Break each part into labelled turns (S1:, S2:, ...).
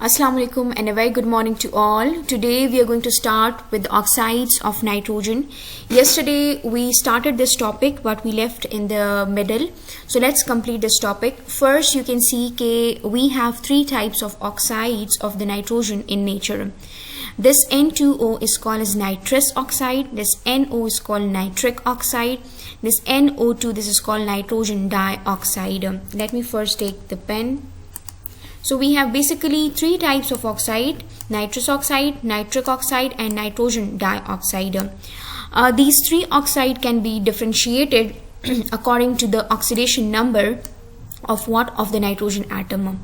S1: Assalamu alaikum and a very good morning to all. Today we are going to start with the oxides of nitrogen. Yesterday we started this topic but we left in the middle. So let's complete this topic. First you can see we have three types of oxides of the nitrogen in nature. This N2O is called as nitrous oxide. This NO is called nitric oxide. This NO2, this is called nitrogen dioxide. Let me first take the pen. So we have basically three types of oxide: nitrous oxide, nitric oxide and nitrogen dioxide. These three oxide can be differentiated according to the oxidation number of the nitrogen atom.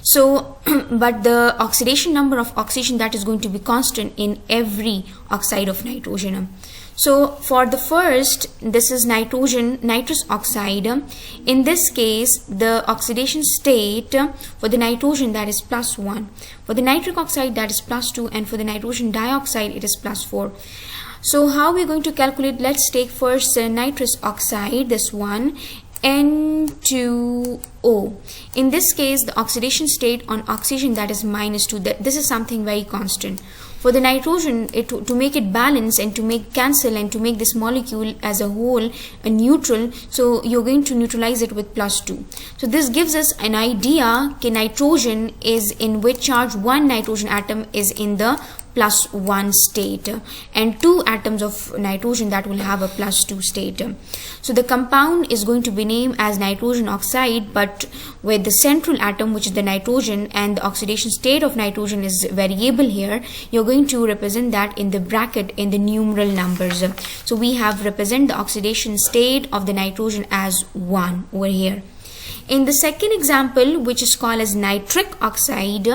S1: So but the oxidation number of oxygen, that is going to be constant in every oxide of nitrogen. So for the first, this is nitrous oxide. In this case, the oxidation state for the nitrogen, that is +1. For the nitric oxide, that is +2. And for the nitrogen dioxide, it is +4. So how we are going to calculate? Let's take first nitrous oxide, this one, N2O. In this case, the oxidation state on oxygen, that is -2. This is something very constant. For the nitrogen, to make it balance and to make cancel and to make this molecule as a whole a neutral, so you're going to neutralize it with +2. So this gives us an idea that nitrogen is in which charge one nitrogen atom is in the +1 state, and two atoms of nitrogen that will have a +2 state. So the compound is going to be named as nitrogen oxide, but with the central atom, which is the nitrogen, and the oxidation state of nitrogen is variable here, you're going to represent that in the bracket in the numeral numbers. So we have represent the oxidation state of the nitrogen as 1 over here. In the second example, which is called as nitric oxide,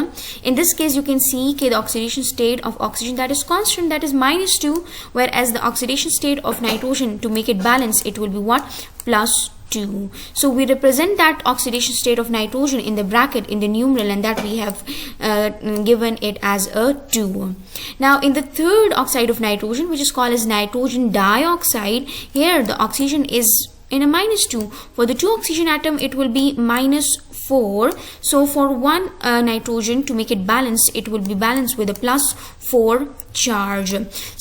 S1: in this case you can see the oxidation state of oxygen, that is constant, that is -2, whereas the oxidation state of nitrogen, to make it balance, it will be what? +2. So we represent that oxidation state of nitrogen in the bracket in the numeral, and that we have given it as a 2. Now in the third oxide of nitrogen, which is called as nitrogen dioxide, here the oxygen is in a -2. For the two oxygen atom, it will be -4. So for one nitrogen, to make it balanced, it will be balanced with a +4 charge.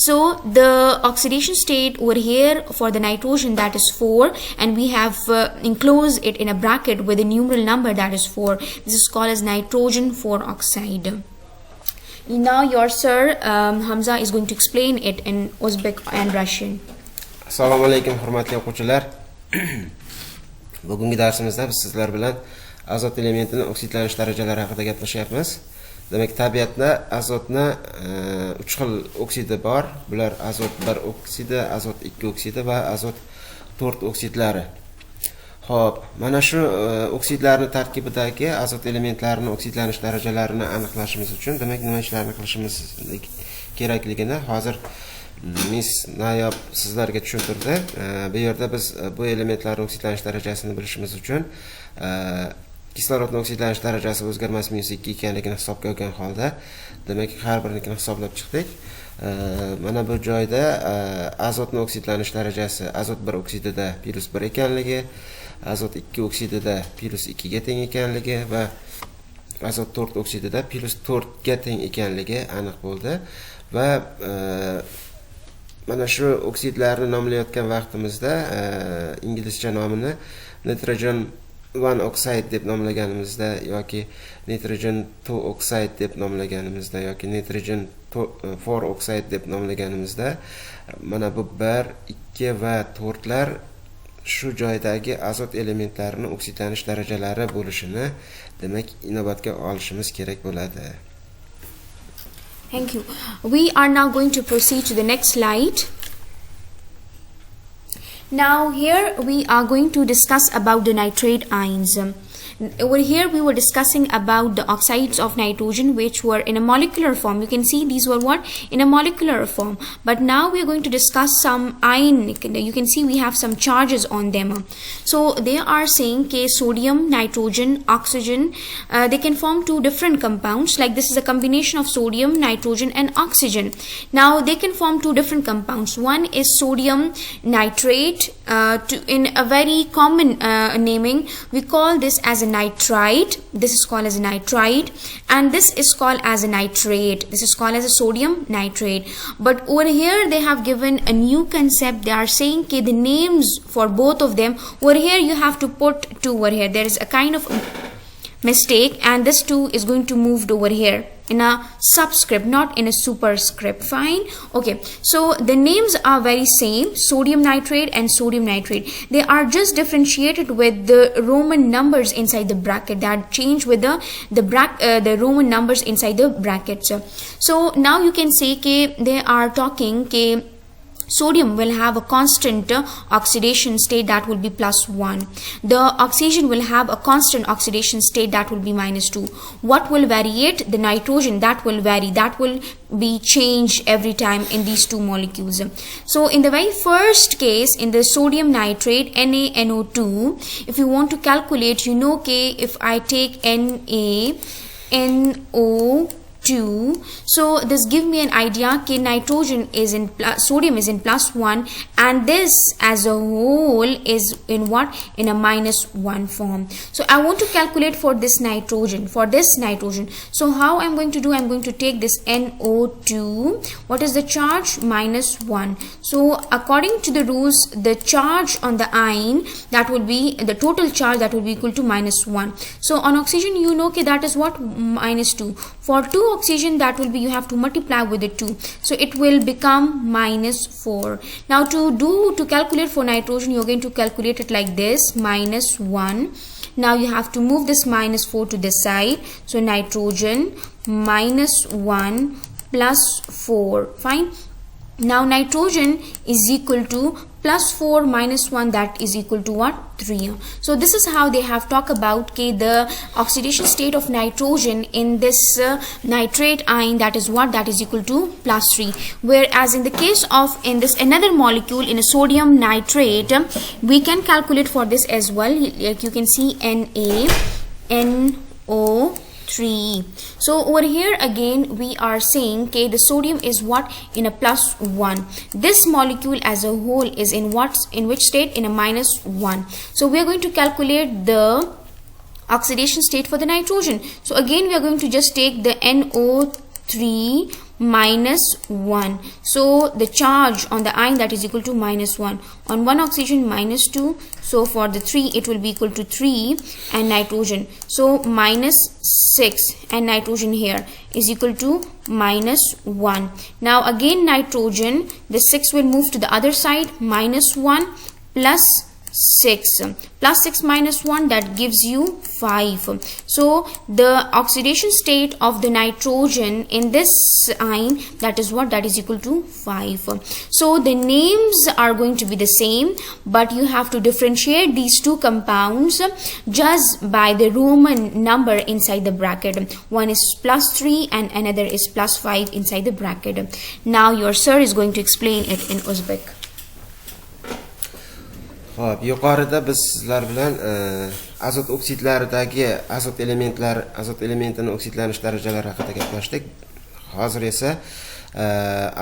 S1: So the oxidation state over here for the nitrogen, that is 4, and we have enclosed it in a bracket with a numeral number, that is 4. This is called as nitrogen 4 oxide. Now your sir Hamza is going to explain it in Uzbek and Russian.
S2: Assalomu alaykum hurmatli o'quvchilar. Bugungi darsimizda biz sizlar bilan azot elementining oksidlanish darajalari haqida gaplashyapmiz. Demak, tabiatda azotni 3 xil oksidi bor. Bular azot 1 oksidi, azot 2 oksidi va azot 4 oksidlari. Xo'p, mana shu oksidlarning tarkibidagi azot elementlarining oksidlanish darajalarini aniqlashimiz uchun demak nima ishlarni qilishimiz kerakligini hozir Miss Nayob sizlarga tushuntirdi. Bu yerda biz bu elementlarning oksidlanish darajasini bilishimiz uchun kislorodning oksidlanish darajasi o'zgarmas -2 ekanligini hisobga olgan holda, demak har birini hisoblab chiqdik. Mana bu joyda azotning oksidlanish darajasi azot 1 oksidida +1 ekanligi, azot 2 oksidida +2 ga teng ekanligi va azot 4 oksidida +4 ga teng ekanligi aniq bo'ldi. Va mana shu oksidlarni nomlayotgan vaqtimizda inglizcha nomini nitrogen 1 oxide deb nomlaganimizda yoki nitrogen 2 oxide deb nomlaganimizda yoki nitrogen 4 oxide deb nomlaganimizda mana bu 1, 2 va 4lar shu joydagi azot elementlarining oksidlanish darajalari bo'lishini demak inobatga olishimiz kerak bo'ladi.
S1: Thank you. We are now going to proceed to the next slide. Now here we are going to discuss about the nitrate ions. Over here we were discussing about the oxides of nitrogen, which were in a molecular form. You can see these were what? In a molecular form. But now we are going to discuss some ion. You can see we have some charges on them. So they are saying sodium, nitrogen, oxygen, they can form two different compounds. Like this is a combination of sodium, nitrogen and oxygen. Now they can form two different compounds. One is sodium nitrate. In a very common naming, we call this as as a nitrite, this is called as a nitrite, and this is called as a nitrate, this is called as a sodium nitrate. But over here they have given a new concept. They are saying okay, the names for both of them, over here you have to put 2 over here. There is a kind of mistake, and this 2 is going to move over here in a subscript, not in a superscript. Fine. Okay, so the names are very same, sodium nitrate and sodium nitrate. They are just differentiated with the Roman numbers inside the bracket. They are changed with the Roman numbers inside the brackets. So now you can say that they are talking that sodium will have a constant oxidation state, that will be +1. The oxygen will have a constant oxidation state, that will be -2. What will variate? The nitrogen, that will vary, that will be changed every time in these 2 molecules. So in the very first case, in the sodium nitrate, NaNO2, if you want to calculate, you know, okay, if I take NaNO2, so this give me an idea that nitrogen is in sodium is in +1, and this as a whole is in what? In a -1 form. So I want to calculate for this nitrogen, so how I'm going to do? I'm going to take this NO2. What is the charge? -1. So according to the rules, the charge on the ion, that will be the total charge, that will be equal to -1. So on oxygen, you know, okay, that is what? -2. For 2 oxygen, that will be, you have to multiply with the 2, so it will become -4. Now to calculate for nitrogen, you're going to calculate it like this, -1. Now you have to move this -4 to this side, so nitrogen -1 + 4. Fine. Now nitrogen is equal to +4 - 1, that is equal to what? 3. So this is how they have talked about the oxidation state of nitrogen in this nitrate ion, that is what? That is equal to +3. Whereas in the case of in this another molecule, in a sodium nitrate, we can calculate for this as well. Like you can see NaNO3. So over here again we are saying okay, the sodium is what? In a +1. This molecule as a whole is in what? In which state? In a -1. So we are going to calculate the oxidation state for the nitrogen. So again we are going to just take the NO3 -1. So the charge on the ion, that is equal to -1. On 1 oxygen, -2. So for the 3, it will be equal to 3, and nitrogen, so -6, and nitrogen here is equal to -1. Now again nitrogen, the 6 will move to the other side, -1 + 6 + 6 - 1, that gives you 5. So the oxidation state of the nitrogen in this ion, that is what? That is equal to 5. So the names are going to be the same, but you have to differentiate these 2 compounds just by the Roman number inside the bracket. One is +3 and another is +5 inside the bracket. Now your sir is going to explain it in Uzbek.
S2: Xo'p, yuqorida biz sizlar bilan azot oksidlaridagi azot elementining oksidlanish darajalari haqida gaplashdik. Hozir esa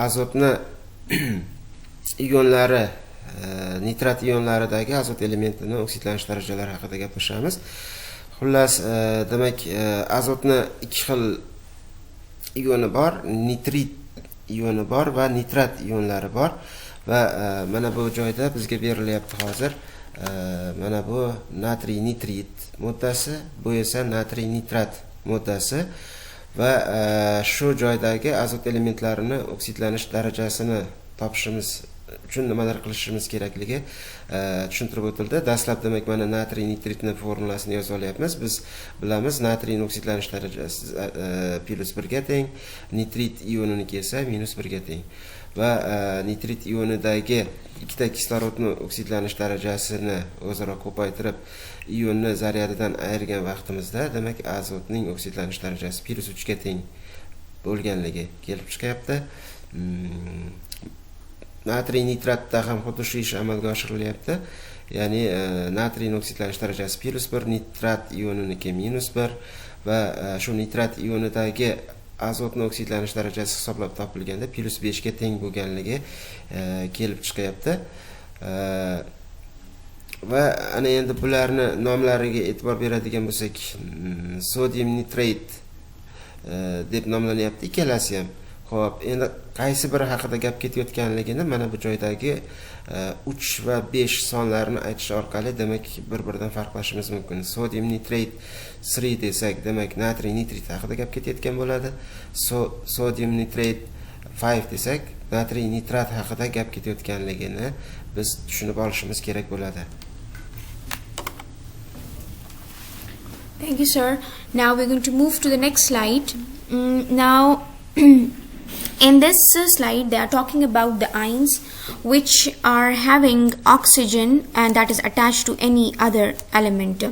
S2: azotni ionlari, nitrat ionlaridagi azot elementining oksidlanish darajalari haqida gaplashamiz. Xullas, demak, azotni 2 xil ioni bor, nitrit ioni bor va nitrat ionlari bor. Va mana bu joyda bizga berilyapti hozir. Mana bu natriy nitrit moddasi, bu esa natriy nitrat moddasi va shu joydagi azot elementlarini oksidlanish darajasini topishimiz uchun nimalar qilishimiz kerakligi tushuntirib o'tildi. Dastlab demak mana natriy nitritning formulasini yoza olyapmiz. Biz bilamiz natriyning oksidlanish darajasi +1 ga teng, nitrit ioniniki esa -1 ga teng. Va nitrit ionidagi ikkita kislorodning oksidlanish darajasini o'zaro ko'paytirib ionni zaryadidan ayirgan vaqtimizda, demak azotning oksidlanish darajasi +3 ga teng bo'lganligi kelib chiqyapti. Natriy nitratda ham xuddi shu ish amalga oshirilyapti. Ya'ni natriyning oksidlanish darajasi +1, nitrat ioniniki -1 va shu nitrat ionidagi azotning oksidlanish darajasi hisoblab topilganda +5 ga teng bo'lganligi kelib chiqyapti. va ana endi bularni nomlariga e'tibor beradigan bo'lsak, sodium nitrate deb nomlanyapti ikkalasi ham. Xo'p, endi qaysi biri haqida gap ketayotganligini mana bu joydagi 3 va 5 sonlarni aytish orqali demak bir-biridan farqlashimiz mumkin. Sodium nitrate 3 desak, demak natriy nitrit haqida gap ketayotgan bo'ladi. Sodium nitrate 5 desak, natriy nitrat haqida gap ketayotganligini biz tushunib olishimiz kerak bo'ladi.
S1: Thank you, sir. Now we're going to move to the next slide. Now, in this slide, they are talking about the ions which are having oxygen and that is attached to any other element.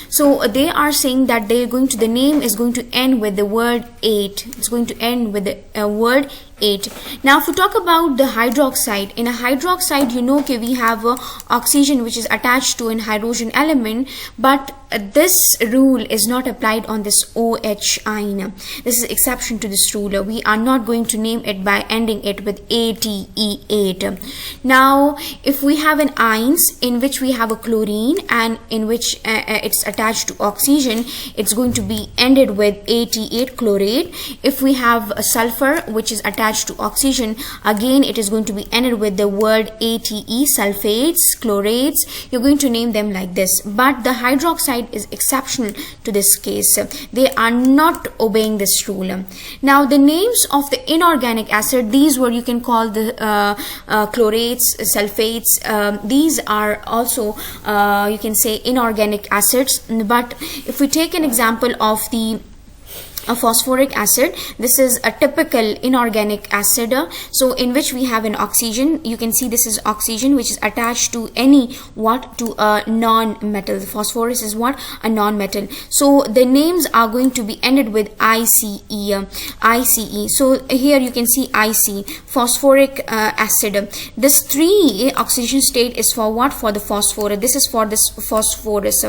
S1: So they are saying that the name is going to end with the word 8. It's going to end with the word 8. Now if we talk about the hydroxide, in a hydroxide, you know, okay, we have oxygen which is attached to an hydrogen element, but this rule is not applied on this OH ion. This is exception to this rule. We are not going to name it by ending it with ATE8. Now if we have an ions in which we have a chlorine and in which it's attached to oxygen, it's going to be ended with AT8 chlorate. If we have a sulfur which is attached to oxygen, again it is going to be ended with the word ATE, sulfates, chlorates. You're going to name them like this. But the hydroxide is exceptional to this case. They are not obeying this rule. Now the names of the inorganic acid, these were, you can call the chlorates, sulfates. These are also you can say inorganic acids. But if we take an example of the phosphoric acid, this is a typical inorganic acid, so in which we have an oxygen. You can see this is oxygen which is attached to to a non-metal. Phosphorus is what? A non-metal. So the names are going to be ended with ICE. So here you can see IC, phosphoric acid. This 3 oxidation state is for what? For the phosphorus. This is for this phosphorus,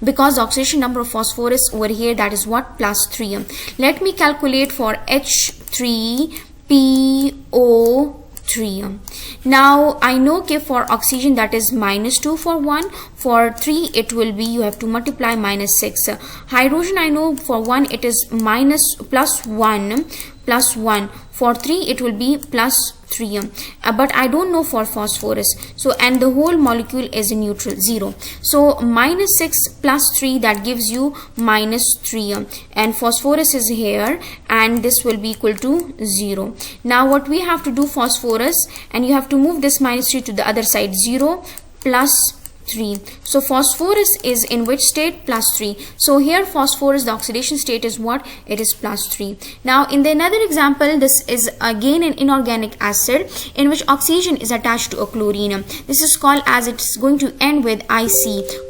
S1: because the oxidation number of phosphorus over here, that is what? +3. Let me calculate for H3PO3. Now I know, okay, for oxygen that is -2 for 1, for 3 it will be, you have to multiply -6. Hydrogen I know for 1 it is +1, for 3 it will be +3, but I don't know for phosphorus. So and the whole molecule is in neutral, 0. So -6 + 3, that gives you -3, and phosphorus is here and this will be equal to 0. Now what we have to do, phosphorus, and you have to move this -3 to the other side, 0 + 3. So phosphorus is in which state? +3. So here phosphorus, the oxidation state is what? It is +3. Now in the another example, this is again an inorganic acid in which oxygen is attached to a chlorine. This is called, as it's going to end with IC,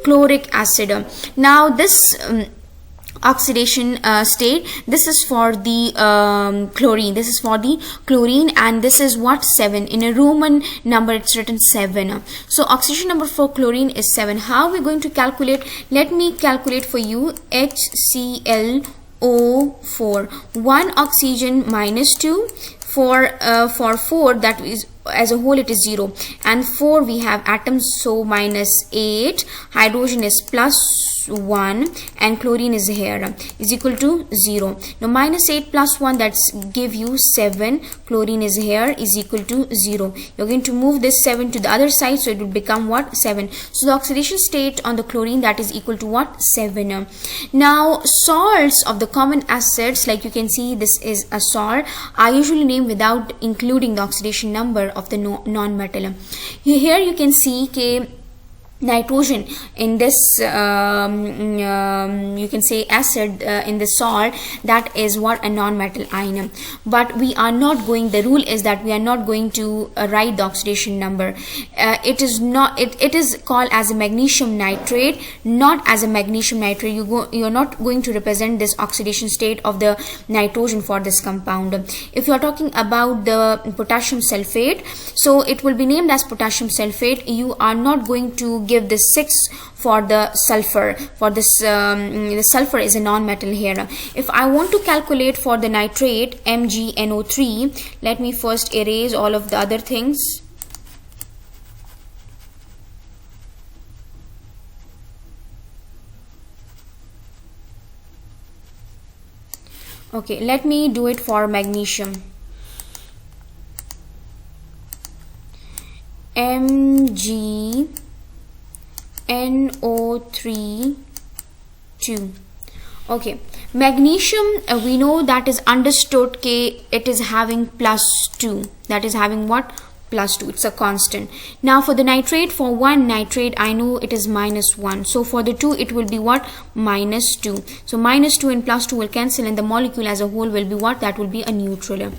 S1: chloric acid. Now this oxidation state, this is for the chlorine. This is for the chlorine, and this is what? 7. In a Roman number it's written 7. So oxidation number for chlorine is 7. How are we going to calculate? Let me calculate for you. HClO4, 1 oxygen -2, for 4, that is as a whole it is 0, and 4 we have atoms, so -8, hydrogen is +1, and chlorine is here, is equal to 0. Now -8 + 1, that's give you 7, chlorine is here, is equal to 0. You're going to move this 7 to the other side, so it will become what? 7. So the oxidation state on the chlorine, that is equal to what? 7. Now salts of the common acids, like you can see this is a salt, are usually named without including the oxidation number of the non-metal. Here you can see nitrogen in this you can say acid in the salt, that is what? A non-metal ion. But we are not going, the rule is that we are not going to write the oxidation number. It is not, it is called as a magnesium nitrate, not as a magnesium nitrate. You're not going to represent this oxidation state of the nitrogen for this compound. If you are talking about the potassium sulfate, so it will be named as potassium sulfate. You are not going to give the 6 for the sulfur. For this the sulfur is a non-metal here. If I want to calculate for the nitrate, MgNO3, let me first erase all of the other things. Okay, let me do it for magnesium. MgNO3 2. Okay, magnesium, we know that is understood K, it is having +2. That is having what? +2. It's a constant. Now for the nitrate, for one nitrate I know it is -1, so for the 2 it will be what? -2. So -2 and +2 will cancel and the molecule as a whole will be what? That will be a neutral.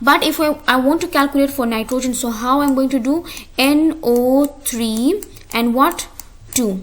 S1: But if I want to calculate for nitrogen, so how I'm going to do? NO3 and what? 2.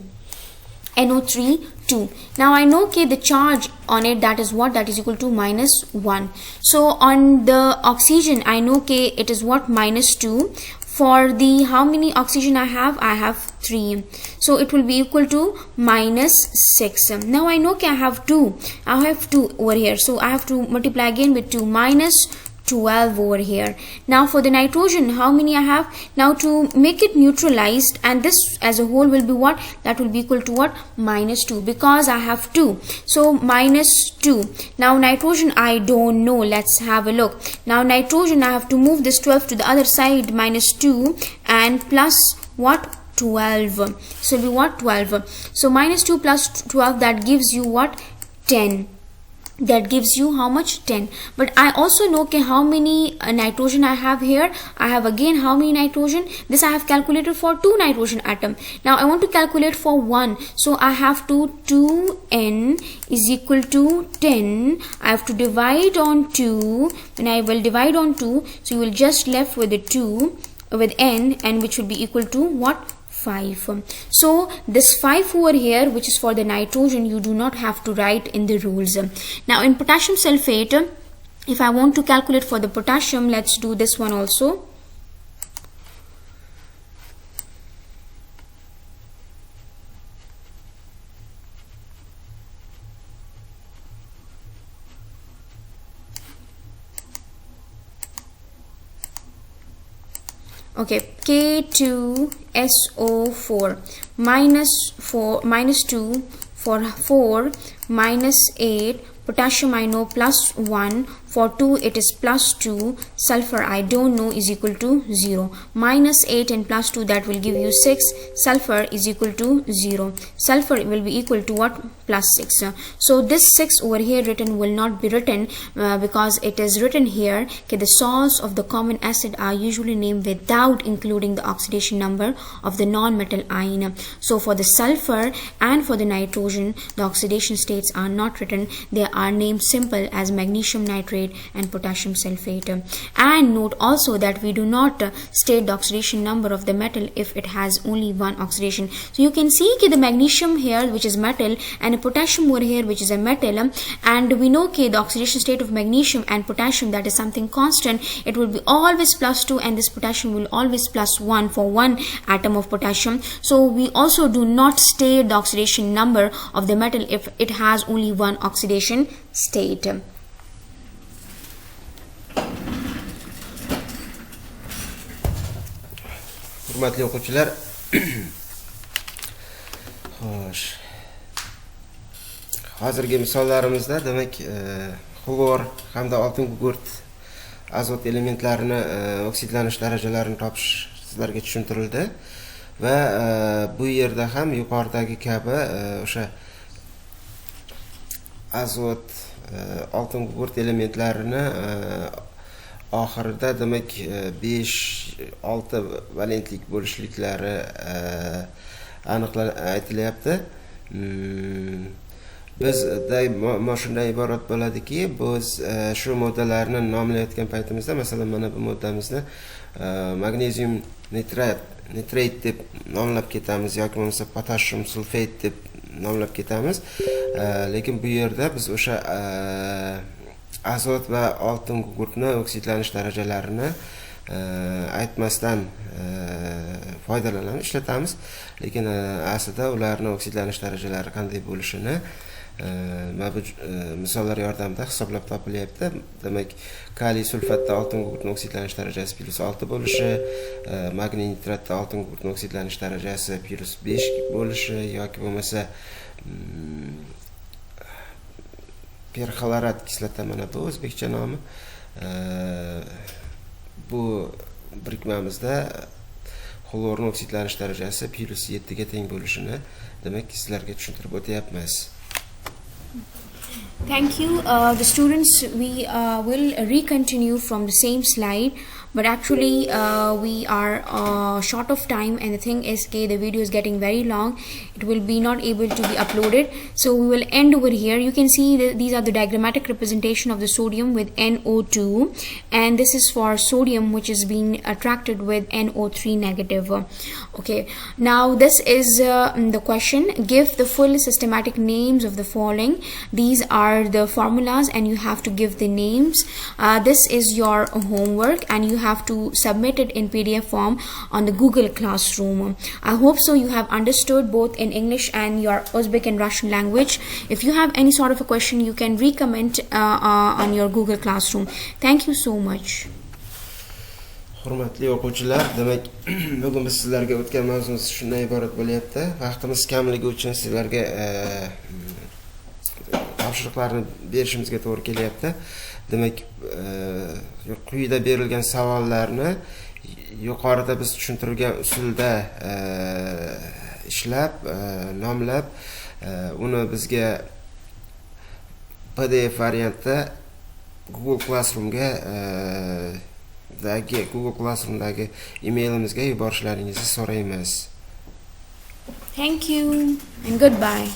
S1: NO3 2. Now I know the charge on it, that is what? That is equal to -1. So on the oxygen I know it is what? -2. For the how many oxygen I have? I have 3. So it will be equal to -6. Now I know I have 2. I have 2 over here. So I have to multiply again with 2, -12 over here. Now for the nitrogen, how many I have? Now to make it neutralized, and this as a whole will be what? That will be equal to what? -2, because I have 2. So -2. Now nitrogen I don't know. Let's have a look. Now nitrogen I have to move this 12 to the other side, -2 and plus what? 12. So it will be what? 12. So -2 plus 12, that gives you what? 10. That gives you how much? 10. But I also know how many nitrogen I have here. I have again how many nitrogen? This I have calculated for 2 nitrogen atom. Now I want to calculate for 1. So I have to 2n is equal to 10. I have to divide on 2. When I will divide on 2, so you will just left with the 2 with n, and which will be equal to what? 5. So this 5 over here, which is for the nitrogen, you do not have to write in the rules. Now in potassium sulfate, if I want to calculate for the potassium, let's do this one also. Okay, K2SO4 -2 for 4 -8. Potassium I know +1. For 2 it is +2. Sulfur I don't know is equal to 0. -8 and +2, that will give you 6. Sulfur is equal to 0. Sulfur will be equal to what? +6. So this 6 over here written will not be written because it is written here the salts of the common acid are usually named without including the oxidation number of the non-metal ion. So for the sulfur and for the nitrogen, the oxidation states are not written. They are named simple as magnesium nitrate and potassium sulfate. And note also that we do not state the oxidation number of the metal if it has only one oxidation. So you can see the magnesium here, which is metal, and a potassium over here, which is a metal, and we know the oxidation state of magnesium and potassium, that is something constant. It will be always +2, and this potassium will always +1 for one atom of potassium. So we also do not state the oxidation number of the metal if it has only one oxidation state.
S2: Hurmatli o'quvchilar, xo'sh, hozirgi misollarimizda demak xlor hamda oltin gugurt azot elementlarini oksidlanish darajalarini topish sizlarga tushuntirildi va bu yerda ham yuqoridagi kabi o'sha azot oltin gugurt elementlarini oxirida demak 5-6 valentlik bo'lishliklari aytilyapti. Bizda shunday iborat bo'ladiki, biz shu moddalarni nomlayotgan paytimizda, masalan mana bu moddamizni magnesium nitrate deb nomlab ketamiz yoki bo'lmasa potassium sulfate deb nomlab ketamiz. Lekin bu yerda biz o'sha azot va oltin gugurtni oksidlanish darajalarini aytmasdan foydalanamiz, ishlatamiz. Lekin aslida ularning oksidlanish darajalari qanday bo'lishini mana bu misollar yordamida hisoblab topilyapti. Demak, kaliy sulfatda oltin gugurtning oksidlanish darajasi +6 bo'lishi, magniy nitratda oltin gugurtning oksidlanish darajasi +5 bo'lishi yoki bo'lmasa perxlorat kislota, mana bu o'zbekcha nomi. Bu birikmamizda xlorning oksidlanish darajasi +7 ga teng bo'lishini demak sizlarga tushuntirib o'tyapmiz.
S1: Thank you. The students, we will recontinue from the same slide, but actually we are short of time, and the thing is the video is getting very long. It will be not able to be uploaded, so we will end over here. You can see that these are the diagrammatic representation of the sodium with NO2, and this is for sodium which is being attracted with NO3 negative. Okay, now this is the question. Give the full systematic names of the following. These are the formulas and you have to give the names. This is your homework and you have to submit it in PDF form on the Google Classroom. I hope so you have understood both in English and your Uzbek and Russian language. If you have any sort of a question, you can recommend on your Google Classroom. Thank you so much.
S2: Hurmatli o'quvchilar, demak bugun biz sizlarga o'tgan mavzumiz shundan iborat bo'lyapti. Vaqtimiz kamligi uchun sizlarga topshiriqlarni berishimizga to'g'ri kelyapti. Demak, quyida berilgan savollarni yuqorida biz tushuntirgan usulda ishlab, nomlab, uni bizga PDF variantda Google Classroom'dagi emailimizga yuborishlaringizni so'raymiz.
S1: Thank you and goodbye.